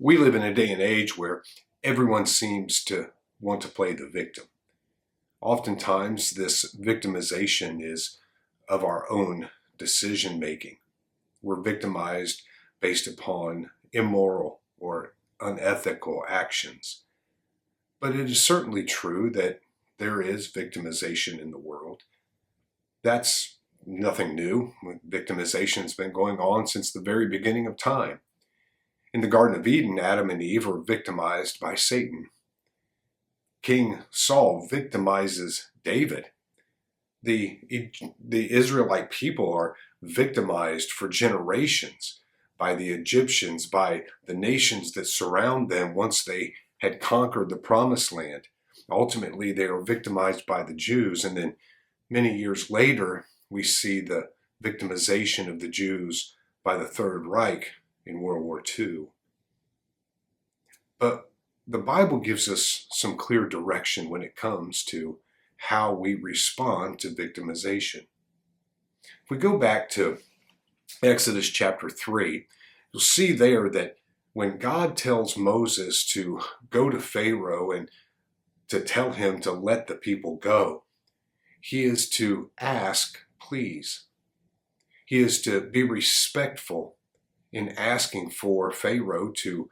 We live in a day and age where everyone seems to want to play the victim. Oftentimes, this victimization is of our own decision making. We're victimized based upon immoral or unethical actions. But it is certainly true that there is victimization in the world. That's nothing new. Victimization has been going on since the very beginning of time. In the Garden of Eden, Adam and Eve were victimized by Satan. King Saul victimizes David. The Israelite people are victimized for generations by the Egyptians, by the nations that surround them once they had conquered the Promised Land. Ultimately, they are victimized by the Jews, and then many years later, we see the victimization of the Jews by the Third Reich in World War II. But the Bible gives us some clear direction when it comes to how we respond to victimization. If we go back to Exodus chapter 3, you'll see there that when God tells Moses to go to Pharaoh and to tell him to let the people go, he is to ask, please. He is to be respectful in asking for Pharaoh to,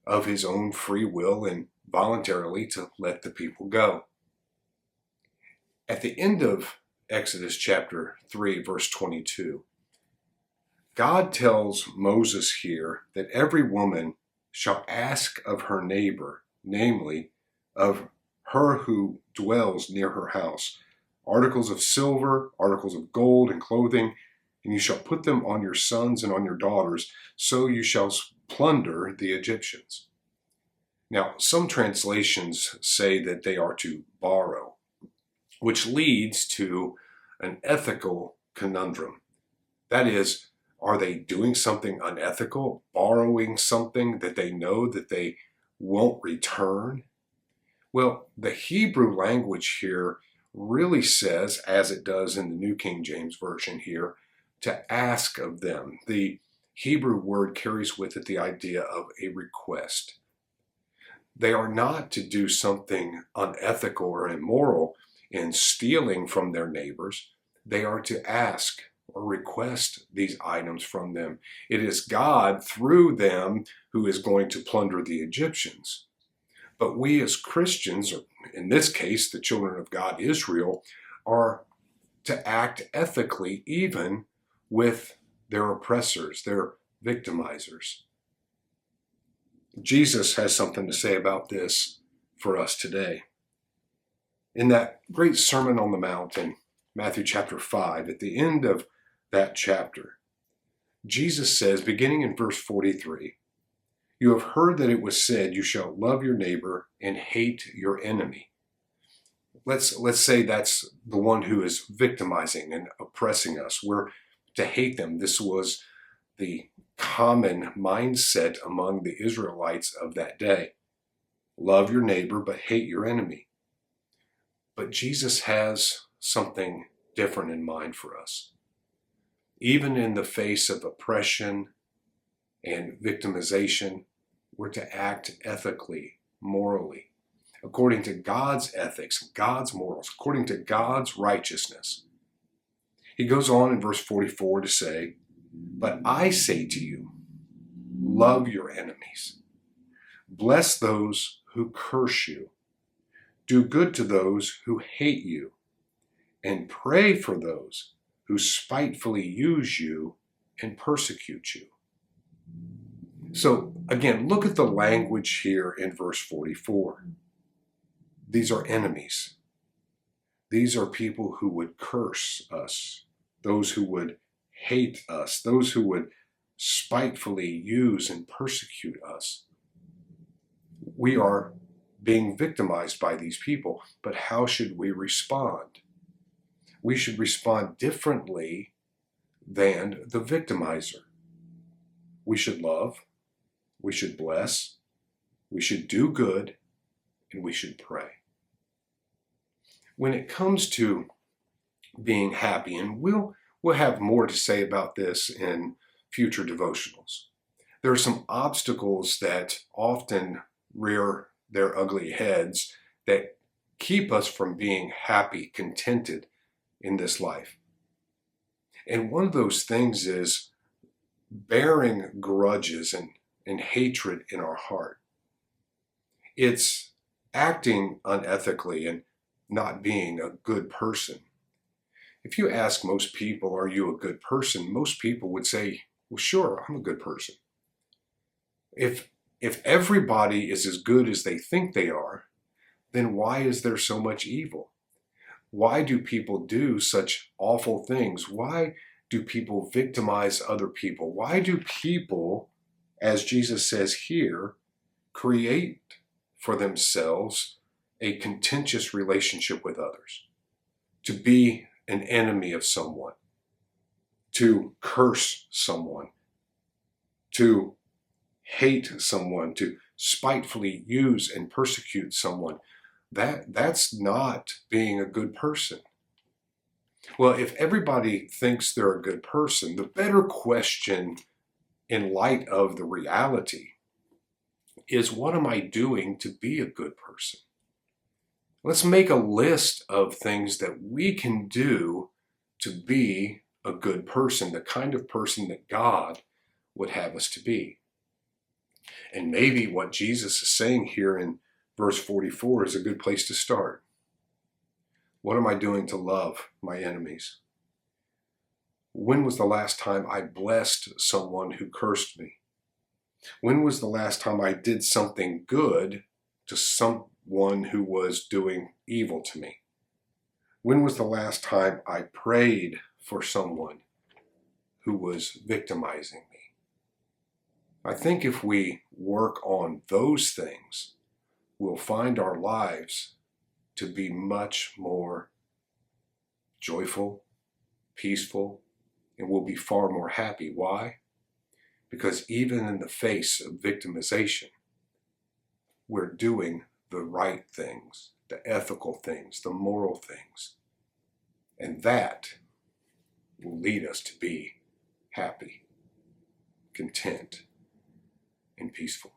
of his own free will and voluntarily, to let the people go. At the end of Exodus chapter 3, verse 22, God tells Moses here that every woman shall ask of her neighbor, namely, of her who dwells near her house, articles of silver, articles of gold, and clothing, and you shall put them on your sons and on your daughters, so you shall plunder the Egyptians. Now, some translations say that they are to borrow, which leads to an ethical conundrum. That is, are they doing something unethical, borrowing something that they know that they won't return? Well, the Hebrew language here really says, as it does in the New King James Version here, to ask of them. The Hebrew word carries with it the idea of a request. They are not to do something unethical or immoral in stealing from their neighbors. They are to ask or request these items from them. It is God through them who is going to plunder the Egyptians. But we as Christians, or in this case, the children of God, Israel, are to act ethically even with their oppressors, their victimizers. Jesus has something to say about this for us today. In that great Sermon on the Mount in Matthew chapter 5, at the end of that chapter, Jesus says, beginning in verse 43, "You have heard that it was said, you shall love your neighbor and hate your enemy." Let's say that's the one who is victimizing and oppressing us. We're to hate them. This was the common mindset among the Israelites of that day. Love your neighbor, but hate your enemy. But Jesus has something different in mind for us. Even in the face of oppression and victimization, we're to act ethically, morally, according to God's ethics, God's morals, according to God's righteousness. He goes on in verse 44 to say, "But I say to you, love your enemies. Bless those who curse you. Do good to those who hate you. And pray for those who spitefully use you and persecute you." So again, look at the language here in verse 44. These are enemies. These are people who would curse us, those who would hate us, those who would spitefully use and persecute us. We are being victimized by these people, but how should we respond? We should respond differently than the victimizer. We should love, we should bless, we should do good, and we should pray. When it comes to being happy, and we'll have more to say about this in future devotionals, There are some obstacles that often rear their ugly heads that keep us from being happy, contented in this life. And one of those things is bearing grudges and hatred in our heart. It's acting unethically and not being a good person. If you ask most people, are you a good person? Most people would say, well, sure, I'm a good person. If everybody is as good as they think they are, then why is there so much evil? Why do people do such awful things? Why do people victimize other people? Why do people, as Jesus says here, create for themselves a contentious relationship with others? To be an enemy of someone, to curse someone, to hate someone, to spitefully use and persecute someone. That's not being a good person. Well, if everybody thinks they're a good person, the better question in light of the reality is, what am I doing to be a good person? Let's make a list of things that we can do to be a good person, the kind of person that God would have us to be. And maybe what Jesus is saying here in verse 44 is a good place to start. What am I doing to love my enemies? When was the last time I blessed someone who cursed me? When was the last time I did something good to someone who was doing evil to me? When was the last time I prayed for someone who was victimizing me? I think if we work on those things, we'll find our lives to be much more joyful, peaceful, and we'll be far more happy. Why? Because even in the face of victimization, we're doing the right things, the ethical things, the moral things. And that will lead us to be happy, content, and peaceful.